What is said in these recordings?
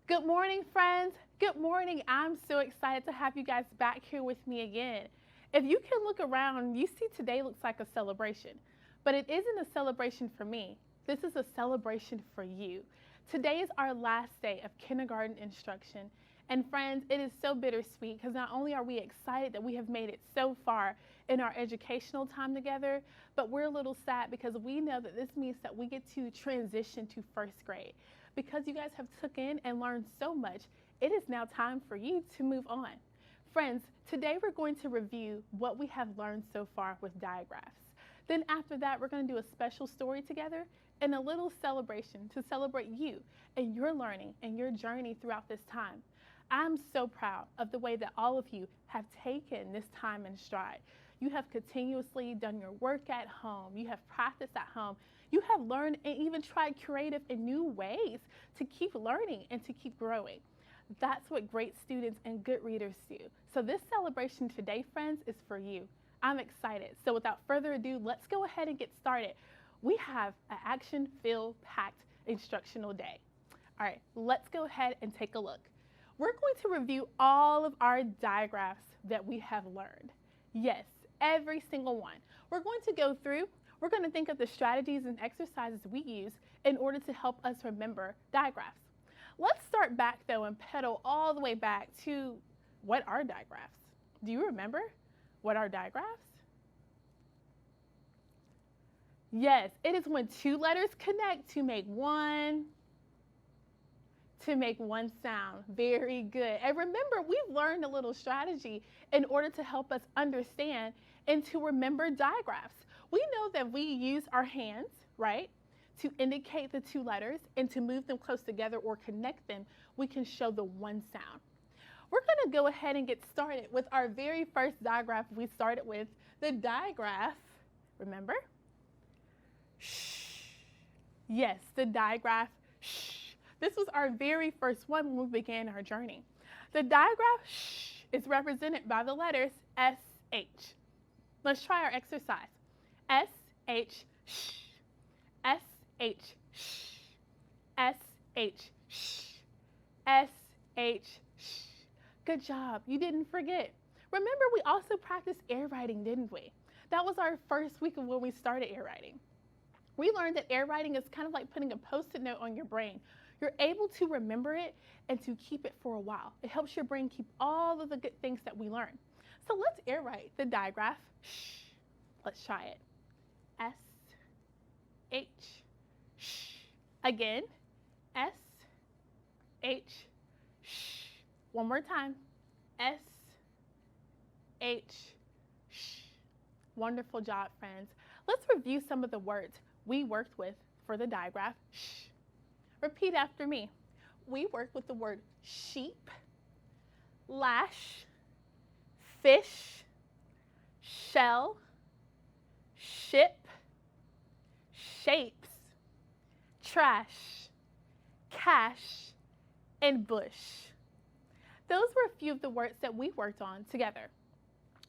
Good morning, friends. Good morning. I'm so excited to have you guys back here with me again. If you can look around, you see today looks like a celebration, but it isn't a celebration for me. This is a celebration for you. Today is our last day of kindergarten instruction. And friends, it is so bittersweet because not only are we excited that we have made it so far in our educational time together, but we're a little sad because we know that this means that we get to transition to first grade. Because you guys have took in and learned so much, it is now time for you to move on. Friends, today we're going to review what we have learned so far with digraphs. Then after that, we're going to do a special story together and a little celebration to celebrate you and your learning and your journey throughout this time. I'm so proud of the way that all of you have taken this time in stride. You have continuously done your work at home. You have practiced at home. You have learned and even tried creative and new ways to keep learning and to keep growing. That's what great students and good readers do. So this celebration today, friends, is for you. I'm excited. So without further ado, let's go ahead and get started. We have an action-filled, packed instructional day. All right, let's go ahead and take a look. We're going to review all of our digraphs that we have learned. Yes, every single one. We're going to go through, we're going to think of the strategies and exercises we use in order to help us remember digraphs. Let's start back though and pedal all the way back to what are digraphs? Do you remember what are digraphs? Yes, it is when two letters connect to make one sound. Very good. And remember, we've learned a little strategy in order to help us understand and to remember digraphs. We know that we use our hands, right, to indicate the two letters, and to move them close together or connect them, we can show the one sound. We're going to go ahead and get started with our very first digraph we started with, the digraph, remember? Shh. Yes, the digraph, shh. This was our very first one when we began our journey. The digraph shh is represented by the letters SH. Let's try our exercise. SH shh. SH shh. SH shh. SH shh. Good job. You didn't forget. Remember, we also practiced air writing, didn't we? That was our first week of when we started air writing. We learned that air writing is kind of like putting a Post-it note on your brain. You're able to remember it and to keep it for a while. It helps your brain keep all of the good things that we learn. So let's air write the digraph. Shh. Let's try it. S, H, shh. Again. S, H, shh. One more time. S, H, shh. Wonderful job, friends. Let's review some of the words we worked with for the digraph. Shh. Repeat after me. We worked with the word sheep, lash, fish, shell, ship, shapes, trash, cash, and bush. Those were a few of the words that we worked on together.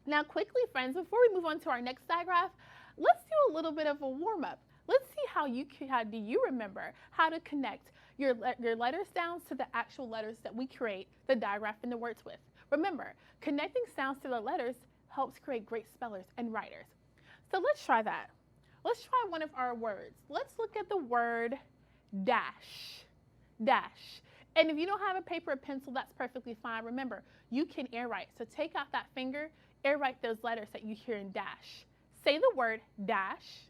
Now quickly, friends, before we move on to our next digraph, let's do a little bit of a warm-up. Let's see how do you remember how to connect your letter sounds to the actual letters that we create the digraph and the words with. Remember, connecting sounds to the letters helps create great spellers and writers. So let's try that. Let's try one of our words. Let's look at the word dash. Dash. And if you don't have a paper or pencil, that's perfectly fine. Remember, you can air write. So take out that finger, air write those letters that you hear in dash. Say the word dash.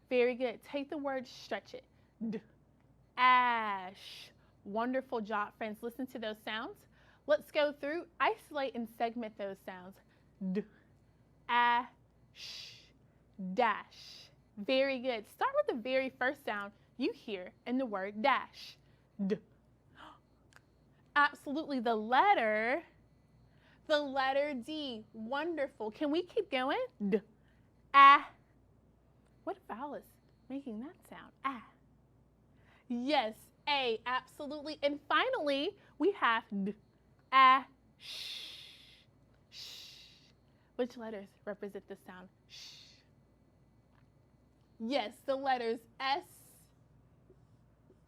Very good. Take the word, stretch it. D, ash. Wonderful job, friends. Listen to those sounds. Let's go through, isolate and segment those sounds. D, ash, dash. Very good. Start with the very first sound you hear in the word dash. D. Absolutely. The letter D. Wonderful. Can we keep going? D, ah. What vowel is making that sound? Ah. Yes, A, absolutely. And finally, we have D, A, sh. Which letters represent the sound sh? Yes, the letters S,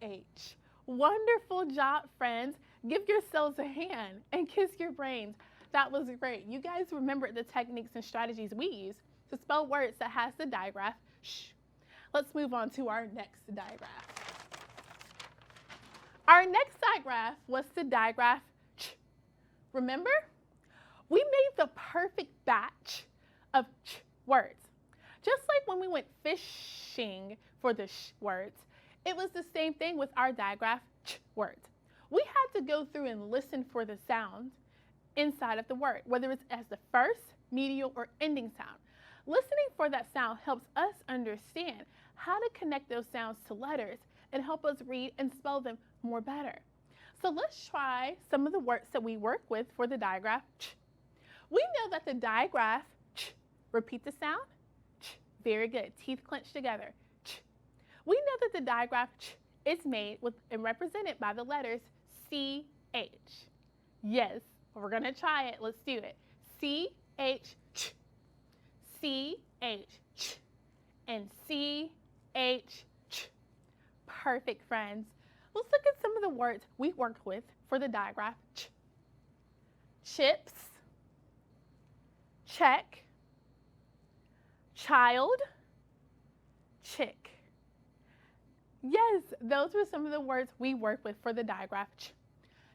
H. Wonderful job, friends. Give yourselves a hand and kiss your brains. That was great. You guys remembered the techniques and strategies we use to spell words that has the digraph sh. Let's move on to our next digraph. Our next digraph was the digraph ch. Remember? We made the perfect batch of ch words. Just like when we went fishing for the sh words, it was the same thing with our digraph ch words. We had to go through and listen for the sound inside of the word, whether it's as the first, medial, or ending sound. Listening for that sound helps us understand how to connect those sounds to letters and help us read and spell them more better. So let's try some of the words that we work with for the digraph ch. We know that the digraph ch, repeat the sound, ch, very good, teeth clenched together, ch. We know that the digraph ch is made with and represented by the letters CH. Yes, we're gonna try it, let's do it. CH, ch, CH, ch, and CH, ch. Perfect, friends. Let's look at some of the words we worked with for the digraph ch. Chips, check, child, chick. Yes, those were some of the words we worked with for the digraph ch.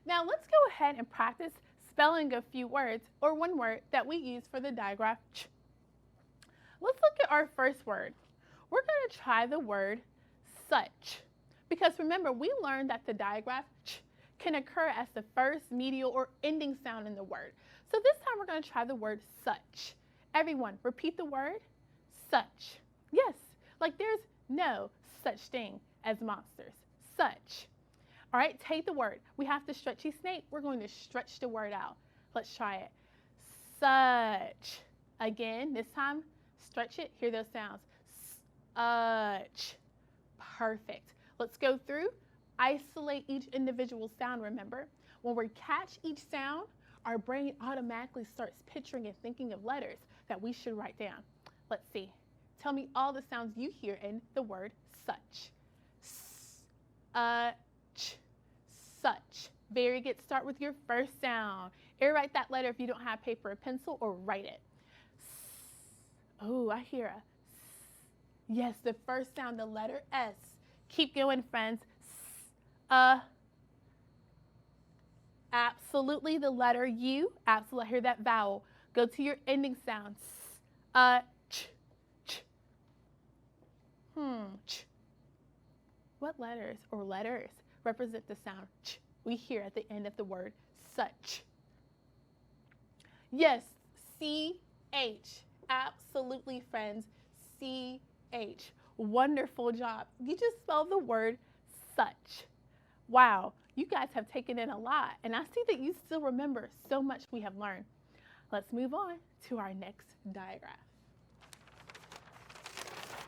Now let's go ahead and practice spelling a few words or one word that we use for the digraph ch. Let's look at our first word. We're going to try the word such. Because remember, we learned that the digraph ch can occur as the first, medial, or ending sound in the word. So this time we're going to try the word such. Everyone, repeat the word such. Yes, like there's no such thing as monsters. Such. All right, take the word. We have the stretchy snake. We're going to stretch the word out. Let's try it. Such. Again, this time, stretch it. Hear those sounds. Such. Perfect. Let's go through. Isolate each individual sound, remember. When we catch each sound, our brain automatically starts picturing and thinking of letters that we should write down. Let's see. Tell me all the sounds you hear in the word such. Ch, such. Very good. Start with your first sound. Write that letter if you don't have paper or pencil, or write it. Oh, I hear a. Yes, the first sound, the letter S. Keep going, friends. Absolutely, the letter U. Absolutely, I hear that vowel. Go to your ending sound. Ch, ch. Ch. What letters or letters represent the sound ch we hear at the end of the word such? Yes, CH. Absolutely, friends. CH. Wonderful job. You just spelled the word such. Wow, you guys have taken in a lot, and I see that you still remember so much we have learned. Let's move on to our next digraph.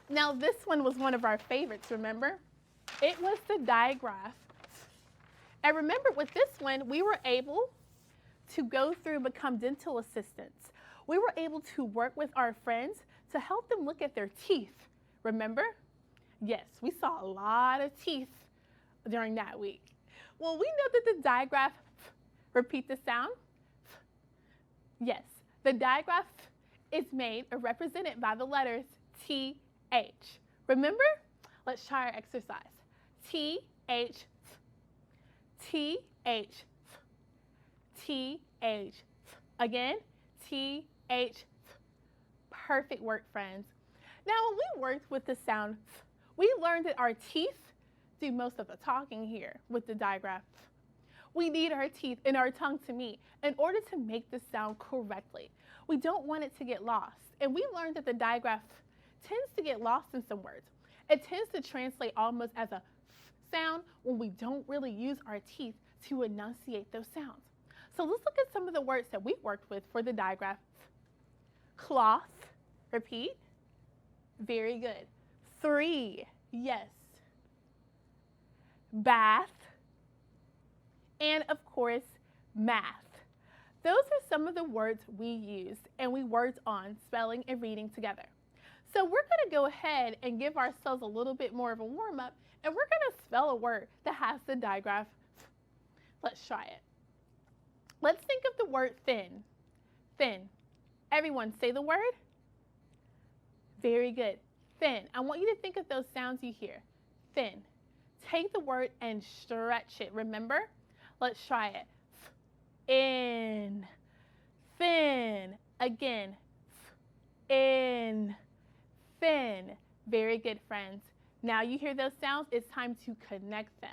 Now, this one was one of our favorites, remember? It was the digraph. And remember, with this one, we were able to go through and become dental assistants. We were able to work with our friends to help them look at their teeth. Remember? Yes, we saw a lot of teeth during that week. Well, we know that the digraph, repeat the sound. Yes, the digraph is made or represented by the letters TH. Remember? Let's try our exercise. TH, TH, TH. Again, TH. Perfect work, friends. Now, when we worked with the sound, we learned that our teeth do most of the talking here with the digraph. We need our teeth and our tongue to meet in order to make the sound correctly. We don't want it to get lost. And we learned that the digraph tends to get lost in some words. It tends to translate almost as a sound when we don't really use our teeth to enunciate those sounds. So let's look at some of the words that we worked with for the digraph. Cloth, repeat. Very good. 3, yes. Bath, and of course, math. Those are some of the words we used and we worked on spelling and reading together. So we're going to go ahead and give ourselves a little bit more of a warm up, and we're going to spell a word that has the digraph. Let's try it. Let's think of the word thin. Thin. Everyone say the word. Very good. Thin. I want you to think of those sounds you hear. Thin. Take the word and stretch it. Remember? Let's try it. In. Thin. Again. In. Thin. Very good, friends. Now you hear those sounds, it's time to connect them.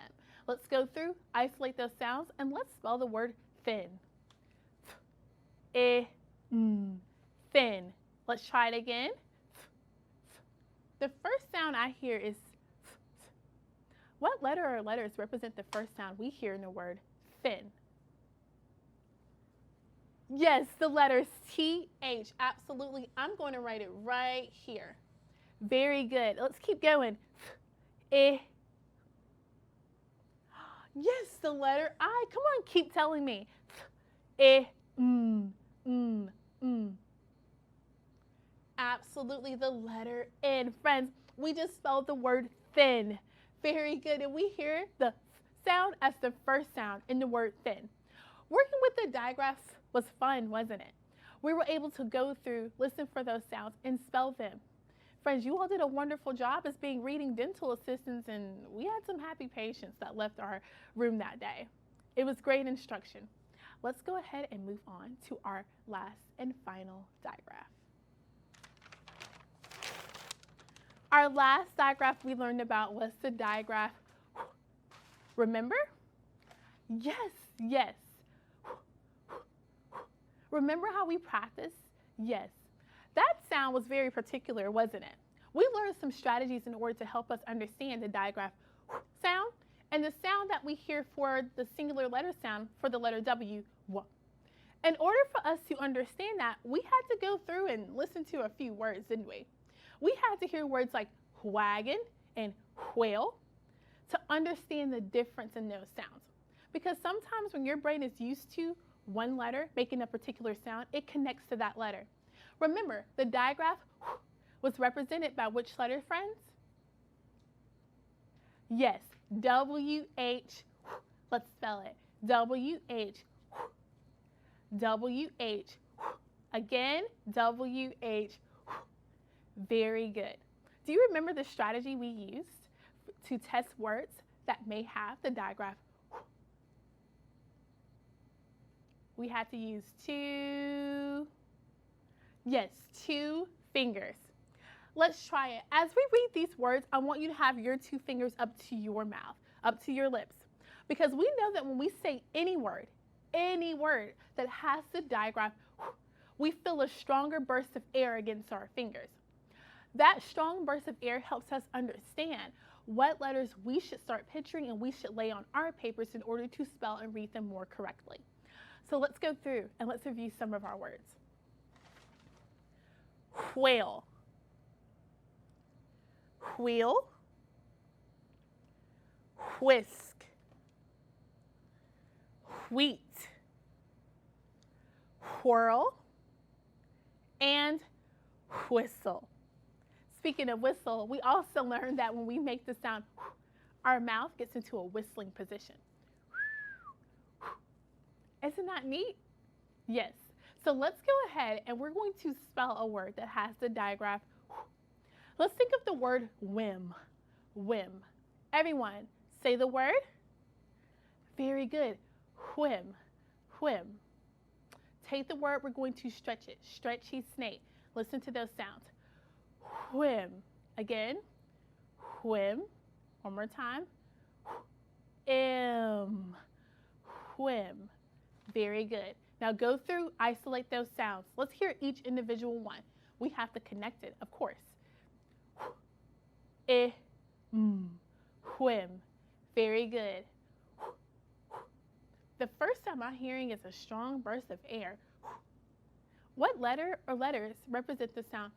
Let's go through, isolate those sounds, and let's spell the word thin. Thin. Let's try it again. The first sound I hear is what letter or letters represent the first sound we hear in the word thin? Yes, the letters TH. Absolutely. I'm going to write it right here. Very good. Let's keep going. Yes, the letter I. Come on, keep telling me. Absolutely, the letter N. Friends, we just spelled the word thin. Very good. And we hear the sound as the first sound in the word thin. Working with the digraphs was fun, wasn't it? We were able to go through, listen for those sounds, and spell them. Friends, you all did a wonderful job as being reading dental assistants, and we had some happy patients that left our room that day. It was great instruction. Let's go ahead and move on to our last and final digraph. Our last digraph we learned about was the digraph. Remember? Yes, yes. Remember how we practiced? Yes. That sound was very particular, wasn't it? We learned some strategies in order to help us understand the digraph sound and the sound that we hear for the singular letter sound for the letter W. In order for us to understand that, we had to go through and listen to a few words, didn't we? We had to hear words like wagon and whale to understand the difference in those sounds. Because sometimes when your brain is used to one letter making a particular sound, it connects to that letter. Remember, the digraph was represented by which letter, friends? Yes, W-H. Let's spell it. W-H. W-H. Again, W-H. Very good. Do you remember the strategy we used to test words that may have the digraph? We had to use two fingers. Let's try it. As we read these words, I want you to have your two fingers up to your mouth, up to your lips. Because we know that when we say any word that has the digraph, we feel a stronger burst of air against our fingers. That strong burst of air helps us understand what letters we should start picturing and we should lay on our papers in order to spell and read them more correctly. So let's go through and let's review some of our words. Whale, wheel, whisk, wheat, whirl, and whistle. Speaking of whistle, we also learned that when we make the sound, our mouth gets into a whistling position. Isn't that neat? Yes. So let's go ahead and we're going to spell a word that has the digraph. Let's think of the word whim. Whim. Everyone, say the word. Very good. Whim. Whim. Take the word, we're going to stretch it. Stretchy snake. Listen to those sounds. Whim. Again. Whim. One more time. Whim. Very good. Now go through, isolate those sounds. Let's hear each individual one. We have to connect it, of course. Whim. Very good. The first time I'm hearing is a strong burst of air. What letter or letters represent the sound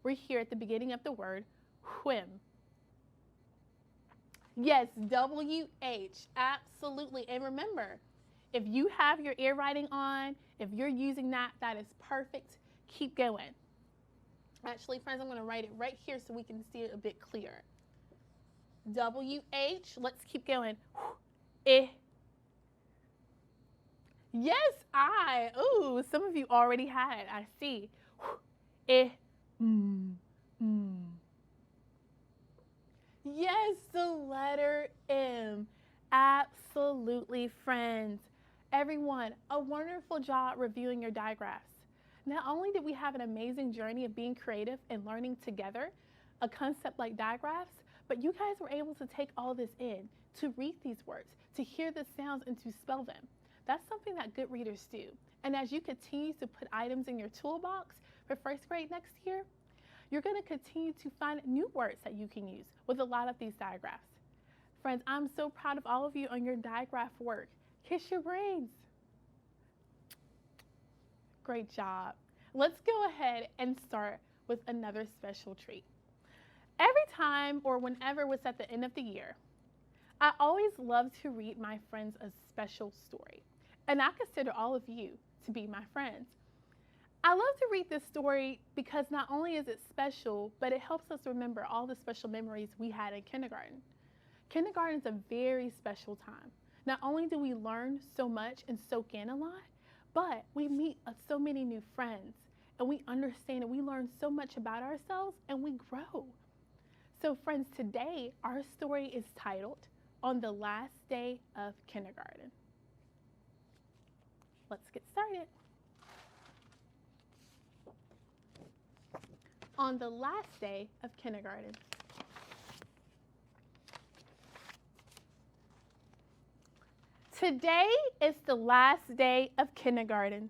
we hear at the beginning of the word whim? Yes, W-H, absolutely. And remember, if you have your ear writing on, if you're using that, that is perfect. Keep going. Actually, friends, I'm going to write it right here so we can see it a bit clearer. W-H. Let's keep going. Eh. Yes, I. Ooh, some of you already had it. I see. Eh. Mm. Mm. Yes, the letter M. Absolutely, friends. Everyone, a wonderful job reviewing your digraphs. Not only did we have an amazing journey of being creative and learning together a concept like digraphs, but you guys were able to take all this in, to read these words, to hear the sounds, and to spell them. That's something that good readers do. And as you continue to put items in your toolbox for first grade next year, you're going to continue to find new words that you can use with a lot of these digraphs. Friends, I'm so proud of all of you on your digraph work. Kiss your brains. Great job. Let's go ahead and start with another special treat. Every time or whenever it's at the end of the year, I always love to read my friends a special story. And I consider all of you to be my friends. I love to read this story because not only is it special, but it helps us remember all the special memories we had in kindergarten. Kindergarten is a very special time. Not only do we learn so much and soak in a lot, but we meet so many new friends and we understand and we learn so much about ourselves and we grow. So friends, today our story is titled On the Last Day of Kindergarten. Let's get started. On the last day of kindergarten. Today is the last day of kindergarten.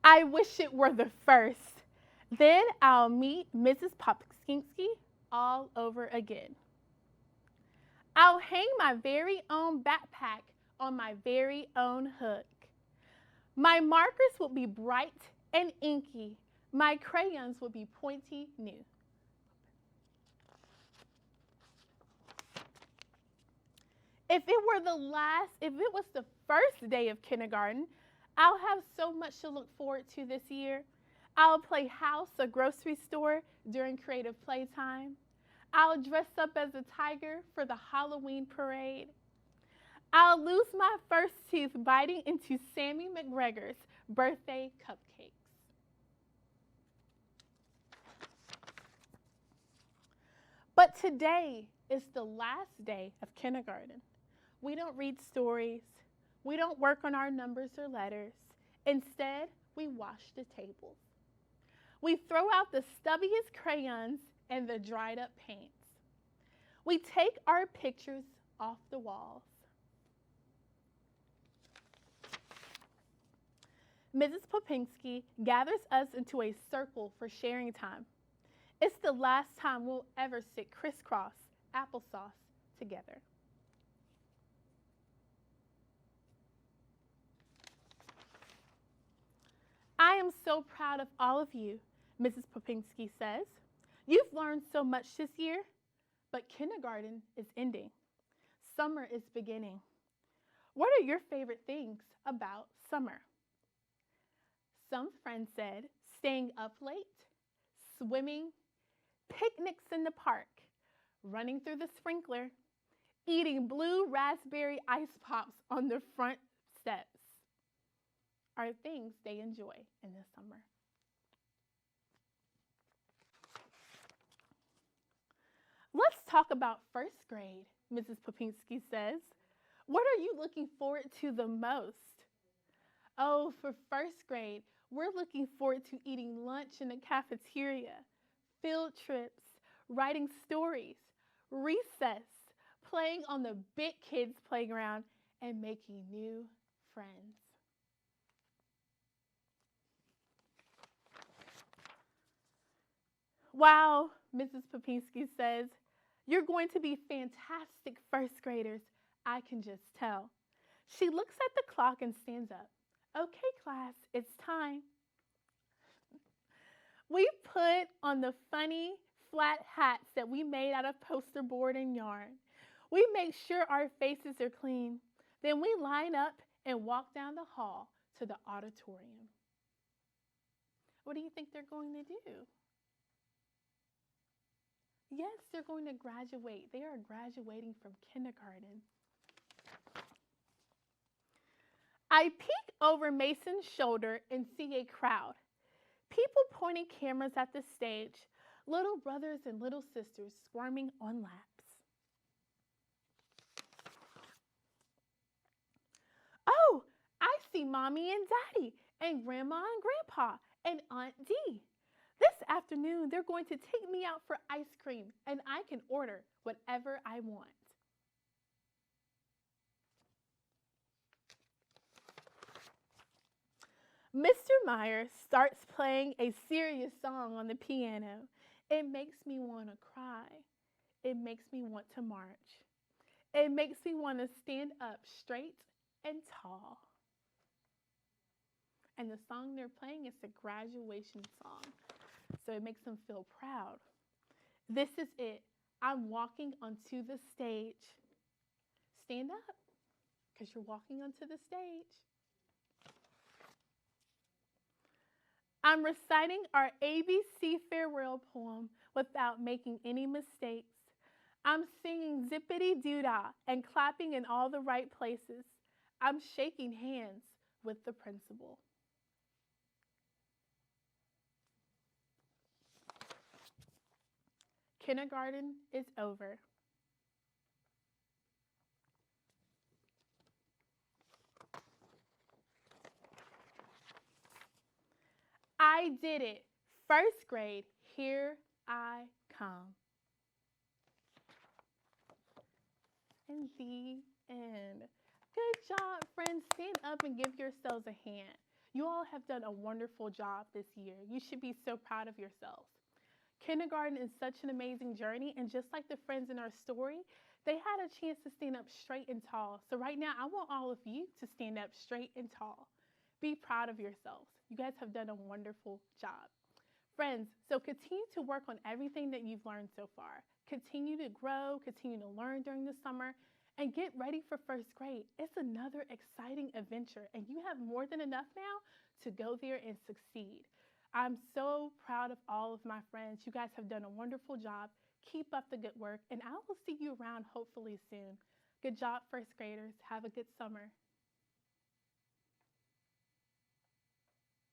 I wish it were the first. Then I'll meet Mrs. Popkinski all over again. I'll hang my very own backpack on my very own hook. My markers will be bright and inky. My crayons will be pointy new. If it was the first day of kindergarten, I'll have so much to look forward to this year. I'll play house or grocery store during creative playtime. I'll dress up as a tiger for the Halloween parade. I'll lose my first tooth biting into Sammy McGregor's birthday cupcakes. But today is the last day of kindergarten. We don't read stories. We don't work on our numbers or letters. Instead, we wash the tables. We throw out the stubbiest crayons and the dried up paints. We take our pictures off the walls. Mrs. Popinski gathers us into a circle for sharing time. It's the last time we'll ever sit crisscross applesauce together. I am so proud of all of you, Mrs. Popinski says. You've learned so much this year, but kindergarten is ending. Summer is beginning. What are your favorite things about summer? Some friends said staying up late, swimming, picnics in the park, running through the sprinkler, eating blue raspberry ice pops on the front steps are things they enjoy in the summer. Let's talk about first grade, Mrs. Popinski says. What are you looking forward to the most? Oh, for first grade, we're looking forward to eating lunch in the cafeteria, field trips, writing stories, recess, playing on the big kids' playground, and making new friends. Wow, Mrs. Popinski says, you're going to be fantastic first graders, I can just tell. She looks at the clock and stands up. Okay, class, it's time. We put on the funny flat hats that we made out of poster board and yarn. We make sure our faces are clean. Then we line up and walk down the hall to the auditorium. What do you think they're going to do? Yes, they're going to graduate. They are graduating from kindergarten. I peek over Mason's shoulder and see a crowd. People pointing cameras at the stage, little brothers and little sisters squirming on laps. Oh, I see Mommy and Daddy and Grandma and Grandpa and Aunt Dee. This afternoon, they're going to take me out for ice cream, and I can order whatever I want. Mr. Meyer starts playing a serious song on the piano. It makes me want to cry. It makes me want to march. It makes me want to stand up straight and tall. And the song they're playing is a graduation song. So it makes them feel proud. This is it. I'm walking onto the stage. Stand up, because you're walking onto the stage. I'm reciting our ABC farewell poem without making any mistakes. I'm singing zippity doo dah and clapping in all the right places. I'm shaking hands with the principal. Kindergarten is over. I did it. First grade, here I come. And the end. Good job, friends. Stand up and give yourselves a hand. You all have done a wonderful job this year. You should be so proud of yourselves. Kindergarten is such an amazing journey, and just like the friends in our story, they had a chance to stand up straight and tall. So right now, I want all of you to stand up straight and tall. Be proud of yourselves. You guys have done a wonderful job. Friends, so continue to work on everything that you've learned so far. Continue to grow, continue to learn during the summer, and get ready for first grade. It's another exciting adventure, and you have more than enough now to go there and succeed. I'm so proud of all of my friends. You guys have done a wonderful job. Keep up the good work, and I will see you around hopefully soon. Good job, first graders. Have a good summer.